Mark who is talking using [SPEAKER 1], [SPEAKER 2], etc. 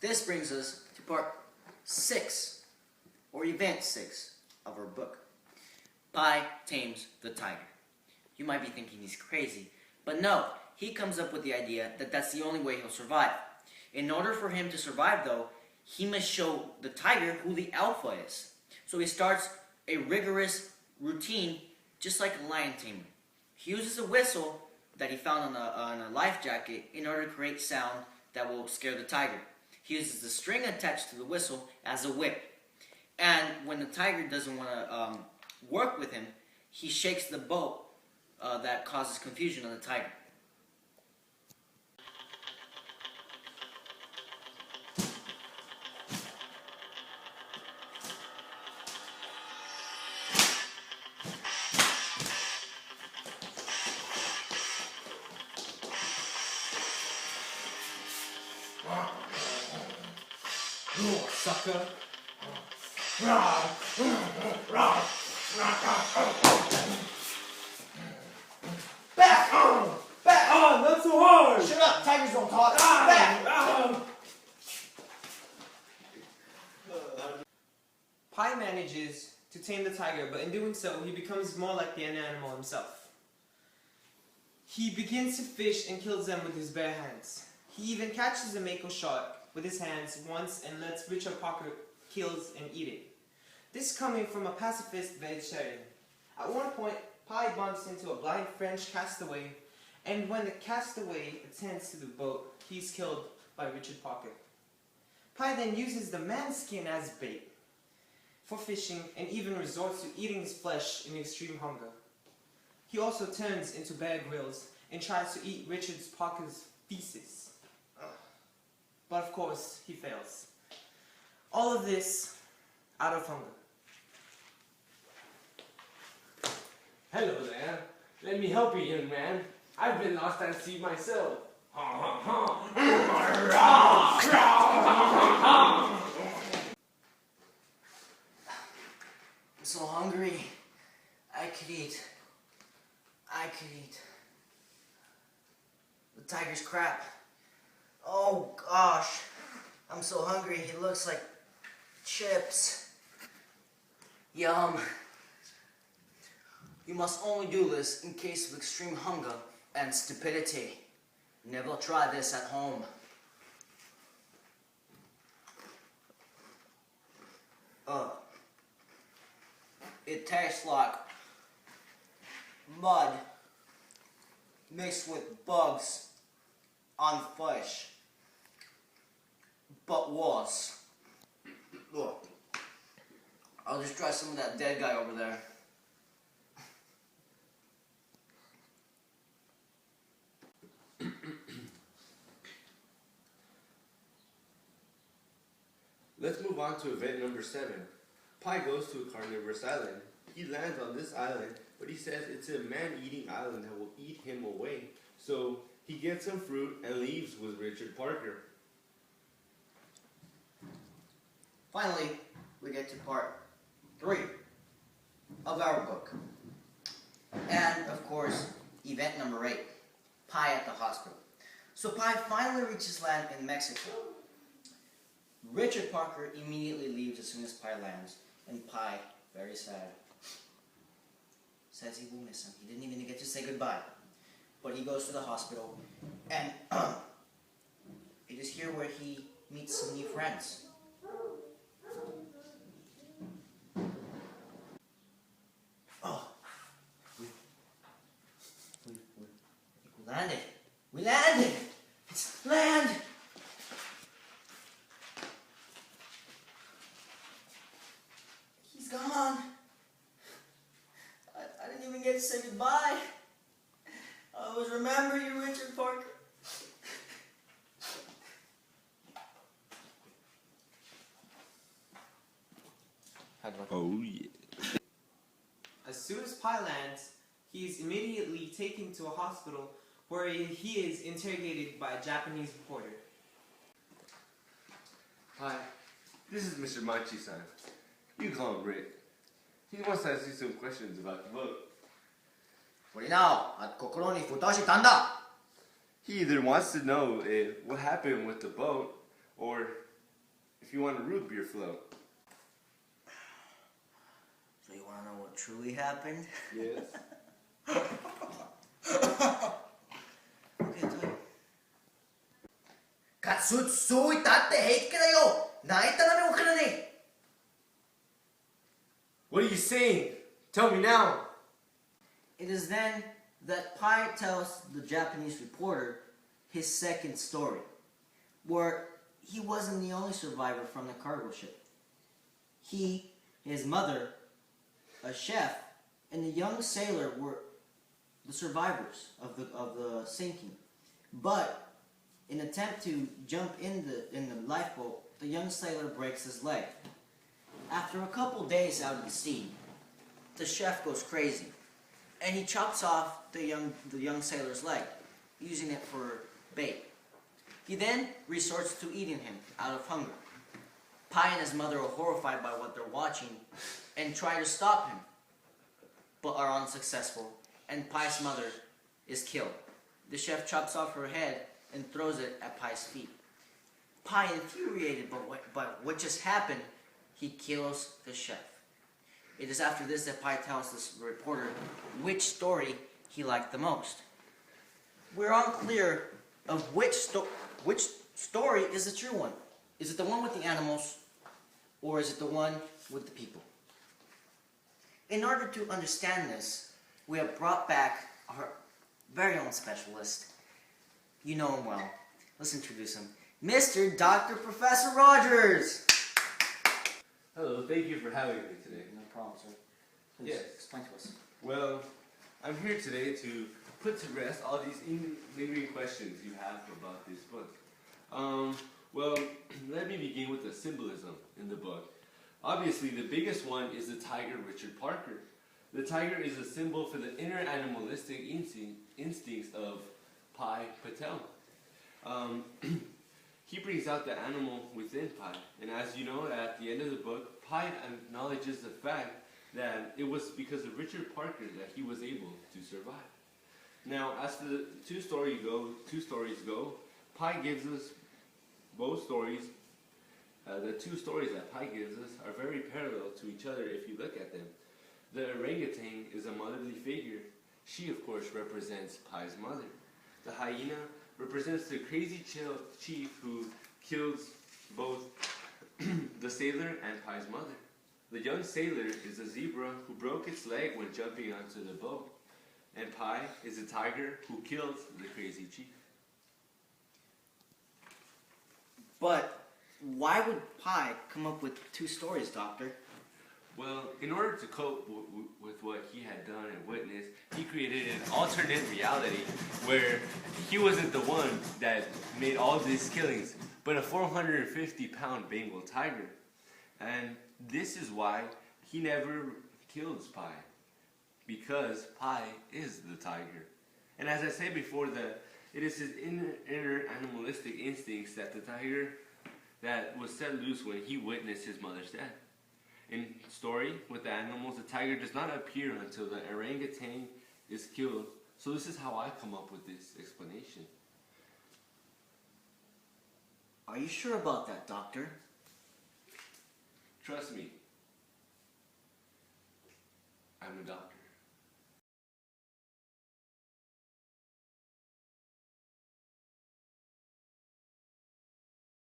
[SPEAKER 1] This brings us to part 6, or event 6 of our book. Pi tames the tiger. You might be thinking he's crazy, but no, he comes up with the idea that that's the only way he'll survive. In order for him to survive though, he must show the tiger who the alpha is. So he starts a rigorous routine just like a lion tamer. He uses a whistle that he found on a life jacket in order to create sound that will scare the tiger. He uses the string attached to the whistle as a whip. And when the tiger doesn't want to work with him, he shakes the boat that causes confusion on the tiger.
[SPEAKER 2] Sucker.
[SPEAKER 1] Back! Back!
[SPEAKER 2] Oh, not so hard!
[SPEAKER 1] Shut up! Tigers don't talk! Back!
[SPEAKER 2] Pi manages to tame the tiger, but in doing so, he becomes more like the animal himself. He begins to fish and kills them with his bare hands. He even catches a mako shark with his hands once and lets Richard Parker kills and eat it. This coming from a pacifist vegetarian. At one point, Pi bumps into a blind French castaway, and when the castaway attends to the boat, he's killed by Richard Parker. Pi then uses the man's skin as bait for fishing and even resorts to eating his flesh in extreme hunger. He also turns into Bear Grylls and tries to eat Richard Parker's feces. But of course, he fails. All of this out of hunger.
[SPEAKER 3] Hello there. Let me help you, young man. I've been lost at sea myself.
[SPEAKER 1] I'm so hungry. I could eat. The tiger's crap. Oh gosh. I'm so hungry. It looks like chips. Yum. You must only do this in case of extreme hunger and stupidity. Never try this at home. It tastes like mud mixed with bugs on fish, but worse. Look, I'll just try some of that dead guy over there.
[SPEAKER 4] Let's move on to event number 7. Pi goes to a carnivorous island. He lands on this island, but he says it's a man-eating island that will eat him away. So he gets some fruit and leaves with Richard Parker.
[SPEAKER 1] Finally, we get to part 3 of our book. And, of course, event number 8, Pi at the hospital. So Pi finally reaches land in Mexico. Richard Parker immediately leaves as soon as Pi lands, and Pi, very sad, says he will miss him. He didn't even get to say goodbye. But he goes to the hospital, and it is here where he meets some new friends. Oh, we landed. We landed! It's land! He's gone. I didn't even get to say goodbye. I always remember you, Richard Parker.
[SPEAKER 4] Oh yeah.
[SPEAKER 2] As soon as Pi lands, he is immediately taken to a hospital where he is interrogated by a Japanese reporter.
[SPEAKER 4] Hi, this is Mr. Machi-san. You can call him Rick. He wants to ask you some questions about the book.
[SPEAKER 1] これなお、心に蓋したんだ。
[SPEAKER 4] He either wants to know what happened with the boat, or you want a root beer float.
[SPEAKER 1] So you want to know what truly happened?
[SPEAKER 4] Yes.
[SPEAKER 1] Okay, tell you. Katsutsui tate heike da yo! Naita nami mo kanane!
[SPEAKER 4] What are you saying? Tell me now.
[SPEAKER 1] It is then that Pai tells the Japanese reporter his second story, where he wasn't the only survivor from the cargo ship. He, his mother, a chef, and a young sailor were the survivors of the sinking. But in an attempt to jump in the lifeboat, the young sailor breaks his leg. After a couple days out at sea, the chef goes crazy, and he chops off the young sailor's leg, using it for bait. He then resorts to eating him out of hunger. Pai and his mother are horrified by what they're watching and try to stop him, but are unsuccessful, and Pai's mother is killed. The chef chops off her head and throws it at Pai's feet. Pai, infuriated by what just happened, he kills the chef. It is after this that Pai tells this reporter which story he liked the most. We're unclear of which story is the true one. Is it the one with the animals, or is it the one with the people? In order to understand this, we have brought back our very own specialist. You know him well. Let's introduce him. Mr. Dr. Professor Rogers!
[SPEAKER 4] Hello, thank you for having me today.
[SPEAKER 1] No problem, sir. Please
[SPEAKER 4] Yes.
[SPEAKER 1] explain to us.
[SPEAKER 4] Well, I'm here today to put to rest all these lingering questions you have about this book. Well, let me begin with the symbolism in the book. Obviously, the biggest one is the tiger Richard Parker. The tiger is a symbol for the inner animalistic instincts of Pai Patel. He brings out the animal within Pai, and as you know, at the end of the book, Pai acknowledges the fact that it was because of Richard Parker that he was able to survive. Now, as the two stories go, Pai gives us both stories. The two stories that Pai gives us are very parallel to each other if you look at them. The orangutan is a motherly figure. She, of course, represents Pai's mother. The hyena represents the crazy chief who kills both the sailor and Pai's mother. The young sailor is a zebra who broke its leg when jumping onto the boat. And Pai is a tiger who kills the crazy chief.
[SPEAKER 1] But why would Pai come up with two stories, Doctor?
[SPEAKER 4] Well, in order to cope with what he had done and witnessed, he created an alternate reality where he wasn't the one that made all these killings, but a 450-pound Bengal tiger. And this is why he never kills Pai, because Pai is the tiger. And as I said before, it is his inner animalistic instincts that the tiger that was set loose when he witnessed his mother's death. In story with the animals, the tiger does not appear until the orangutan is killed. So this is how I come up with this explanation.
[SPEAKER 1] Are you sure about that, Doctor?
[SPEAKER 4] Trust me, I'm a doctor.